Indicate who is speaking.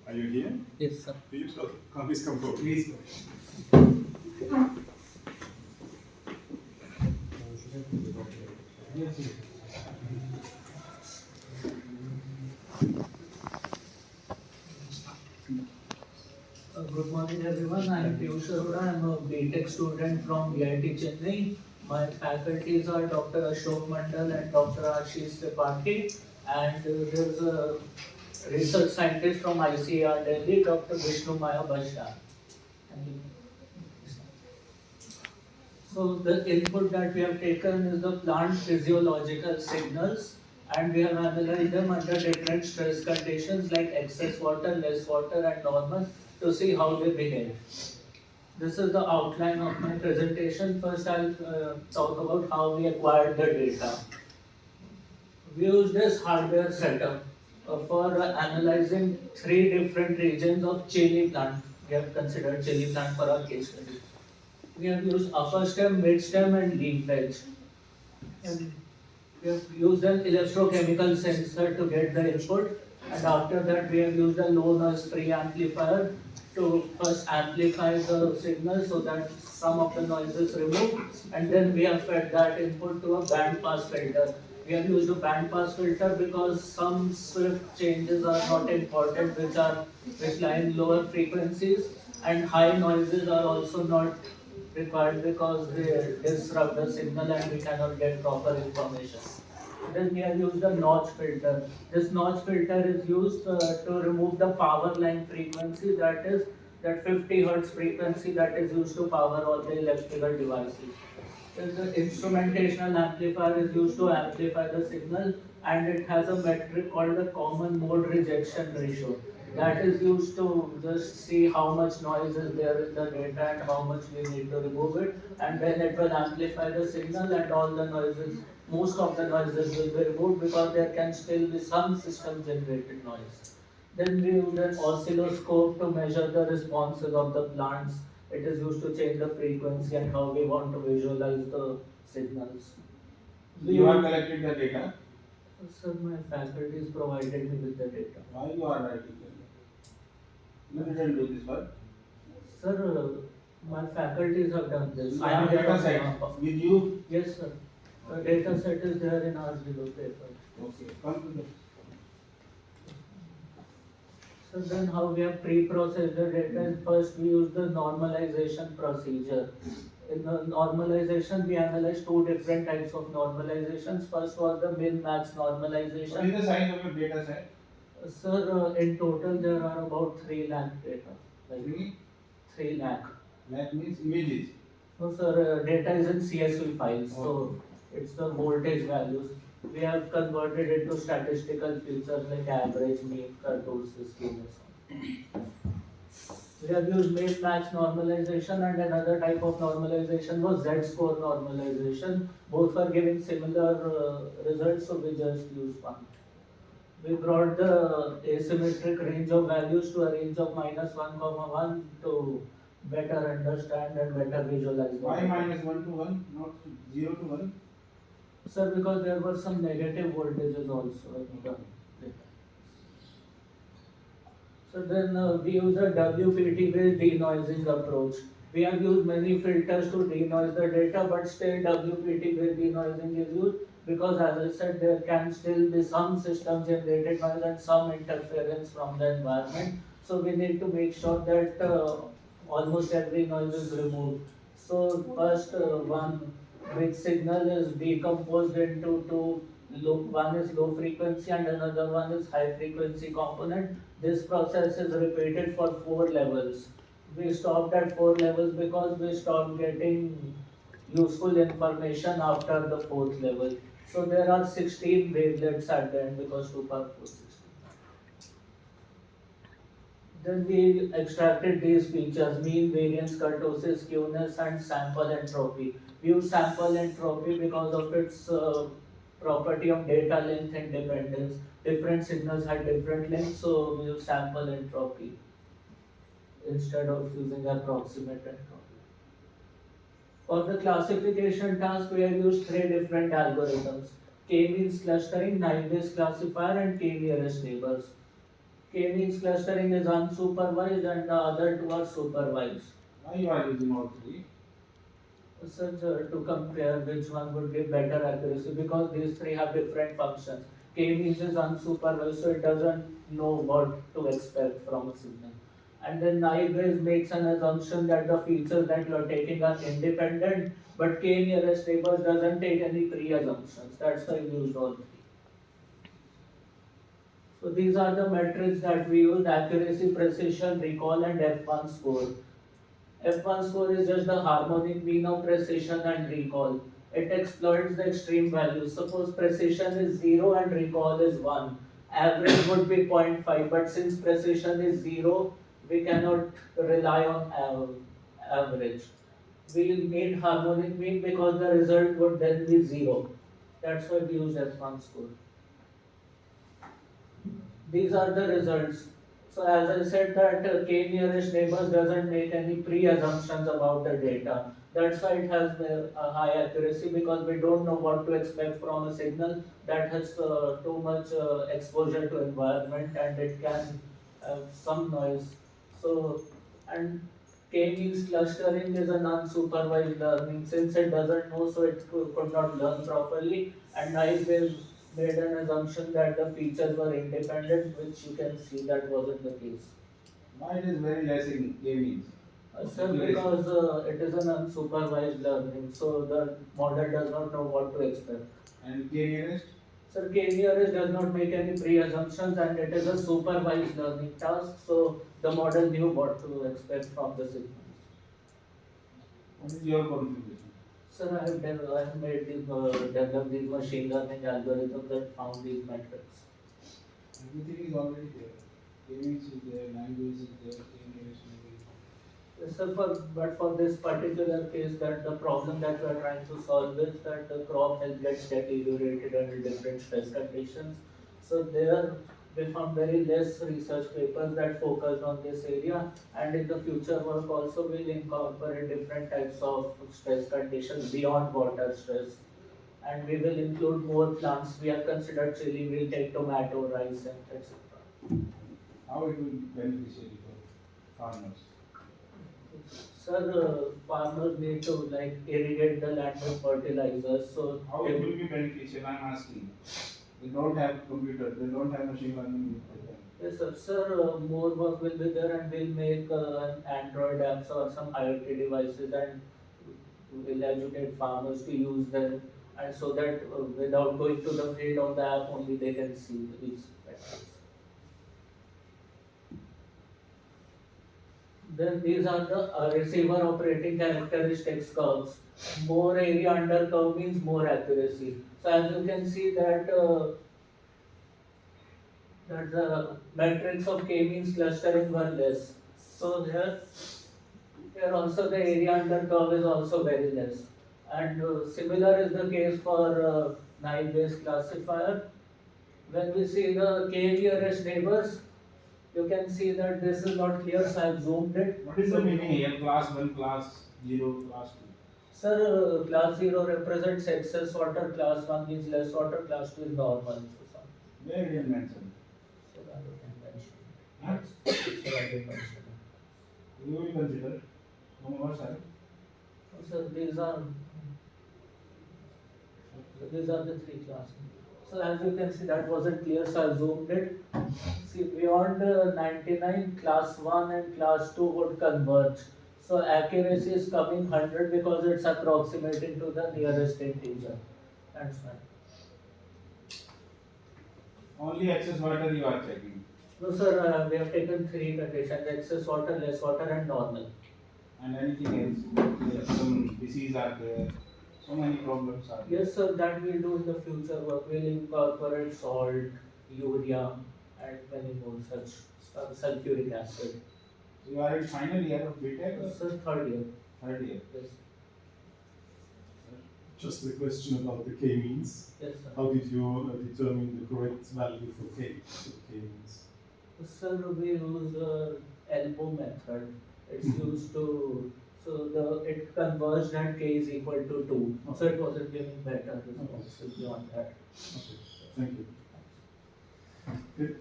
Speaker 1: Are you here?
Speaker 2: Yes, sir.
Speaker 1: Please come forward.
Speaker 3: Please.
Speaker 2: Good morning, everyone. I am Kurukshetra. I am a BTech student from VIT Chennai. My faculties are Dr. Ashok Mondal and Dr. Ashish Tripathi. And there's a research scientist from ICR Delhi, Dr. Vishnu Maya Bashar. So the input that we have taken is the plant physiological signals, and we have analyzed them under different stress conditions like excess water, less water and normal to see how they behave. This is the outline of my presentation. First I'll talk about how we acquired the data. We used this hardware setup for analyzing 3 different regions of chili plant. We have considered chili plant for our case study. We have used upper stem, mid stem and leaf edge. And we have used an electrochemical sensor to get the input, and after that we have used a low noise preamplifier to first amplify the signal so that some of the noise is removed, and then we have fed that input to a band pass filter. We have used a band pass filter because some swift changes are not important, which lie in lower frequencies, and high noises are also not required because they disrupt the signal and we cannot get proper information. Then we have used a notch filter. This notch filter is used to remove the power line frequency, that is that 50 hertz frequency that is used to power all the electrical devices. Then the instrumentational amplifier is used to amplify the signal, and it has a metric called the common mode rejection ratio. That is used to just see how much noise is there in the data and how much we need to remove it, and then it will amplify the signal and all the noises, most of the noises will be removed because there can still be some system generated noise. Then we use an oscilloscope to measure the responses of the plants. It is used to change the frequency and how we want to visualize the signals.
Speaker 3: You have collected the data.
Speaker 2: Sir, my faculties provided me with the data.
Speaker 3: Why you are writing the data? You didn't do this work.
Speaker 2: Sir, my faculties have done this.
Speaker 3: You have data set with you.
Speaker 2: Yes, sir. The data set is there in our below paper.
Speaker 3: Okay, come to the.
Speaker 2: So then how we have pre-processed the data is first we use the normalization procedure. In the normalization, we analyzed 2 different types of normalizations. First was the min-max normalization.
Speaker 3: What is the size of your data set?
Speaker 2: Sir, in total there are about 3 lakh data. Like 3 lakh.
Speaker 3: That means images.
Speaker 2: No, sir, data is in CSV files, so it's the voltage values. We have converted it to statistical features like average, mean, kurtosis, skew, and so on. We have used min-max normalization, and another type of normalization was Z-score normalization. Both were giving similar results, so we just used one. We brought the asymmetric range of values to a range of -1, to better understand and better visualize.
Speaker 3: Why -1 to 1, not 0 to 1?
Speaker 2: Sir, because there were some negative voltages also in the data. So then we use a WPT based denoising approach. We have used many filters to denoise the data, but still WPT based denoising is used because, as I said, there can still be some system generated noise and some interference from the environment. So we need to make sure that almost every noise is removed. So first one big signal is decomposed into two. One is low frequency and another one is high frequency component. This process is repeated for 4 levels. We stopped at 4 levels because we stopped getting useful information after the 4th level. So there are 16 wavelets at the end because 2 power 4 16. Then we extracted these features: mean, variance, kurtosis, skewness, and sample entropy. We use sample entropy because of its property of data length independence. Different signals had different lengths, so we use sample entropy instead of using approximate entropy. For the classification task, we have used 3 different algorithms: k-means clustering, naive Bayes classifier, and k-nearest neighbors. K means clustering is unsupervised and the other two are supervised.
Speaker 3: Why you are using all three?
Speaker 2: Such to compare which one would give better accuracy because these three have different functions. K means is unsupervised, so it doesn't know what to expect from a signal. And then naive Bayes makes an assumption that the features that you are taking are independent, but K nearest neighbors doesn't take any pre-assumptions. That's why we used all three. So these are the metrics that we use: accuracy, precision, recall, and F1 score. F1 score is just the harmonic mean of precision and recall. It exploits the extreme values. Suppose precision is 0 and recall is 1. Average would be 0.5, but since precision is 0, we cannot rely on average. We need harmonic mean because the result would then be 0. That's why we use F1 score. These are the results. So as I said that k nearest neighbors doesn't make any pre-assumptions about the data. That's why it has a high accuracy because we don't know what to expect from a signal that has too much exposure to environment and it can have some noise. So and K means clustering is an unsupervised learning since it doesn't know so it could not learn properly and I will made an assumption that the features were independent, which you can see that wasn't the case.
Speaker 3: Why it is very less in gaming?
Speaker 2: Sir, because it is an unsupervised learning, so the model does not know what to expect.
Speaker 3: And K nearest?
Speaker 2: Sir, KNRS does not make any pre-assumptions and it is a supervised learning task, so the model knew what to expect from the signals.
Speaker 3: What is your contribution?
Speaker 2: Sir, I have made these, developed these machine learning algorithms that found these metrics.
Speaker 3: Everything is already there. Gaming is there, language is there, K nearest language.
Speaker 2: Yes, sir, but for this particular case, that the problem that we are trying to solve is that the crop health gets deteriorated under different stress conditions. So there we found very less research papers that focused on this area, and in the future work also will incorporate different types of stress conditions beyond water stress. And we will include more plants. We have considered chili, we'll take tomato, rice, and etc.
Speaker 3: How it will be beneficial for farmers?
Speaker 2: Sir, farmers need to like irrigate the land with fertilizers. So
Speaker 3: How it will be beneficial? I'm asking. They don't have computer, they don't have machine learning with them.
Speaker 2: yes, sir. Sir, more work will be there, and we'll make an Android apps or some IoT devices, and we'll educate farmers to use them, and so that without going to the field on the app only they can see these patterns. Then these are the receiver operating characteristics curves. More area under curve means more accuracy. So as you can see that the metrics of k-means clustering were less. So here also the area under curve is also very less. And similar is the case for naive-based classifier. When we see the k nearest neighbors, you can see that this is not clear, so I have zoomed it.
Speaker 3: What is the meaning here? Class 1, class 0, class 2?
Speaker 2: Sir, class 0 represents excess water, class 1 means less water, class 2 is normal. So,
Speaker 3: Where it is mentioned?
Speaker 2: so I didn't mention it.
Speaker 3: Huh?
Speaker 2: So I didn't mention it.
Speaker 3: You will consider from our side.
Speaker 2: So these are the three classes. So as you can see that wasn't clear, so I zoomed it. See beyond 99, class 1 and class 2 would converge. So accuracy is coming 100 because it's approximating to the nearest integer. That's fine.
Speaker 3: Only excess water you are checking.
Speaker 2: No sir, we have taken three conditions: excess water, less water and normal.
Speaker 3: And anything else? Like some disease are there. So many problems are there.
Speaker 2: Yes sir, that we'll do in the future work. We'll incorporate salt, urea and many more such sulfuric acid.
Speaker 3: So you are in final year of BTech or
Speaker 2: Sir, third year.
Speaker 3: third year?
Speaker 2: Yes.
Speaker 1: Just a question about the k-means.
Speaker 2: Yes sir.
Speaker 1: How did you determine the correct value for k-means?
Speaker 2: Sir, we use the elbow method. It's used to it converged and k is equal to 2. So it wasn't giving better responses beyond that.
Speaker 1: Okay, thank you. Good.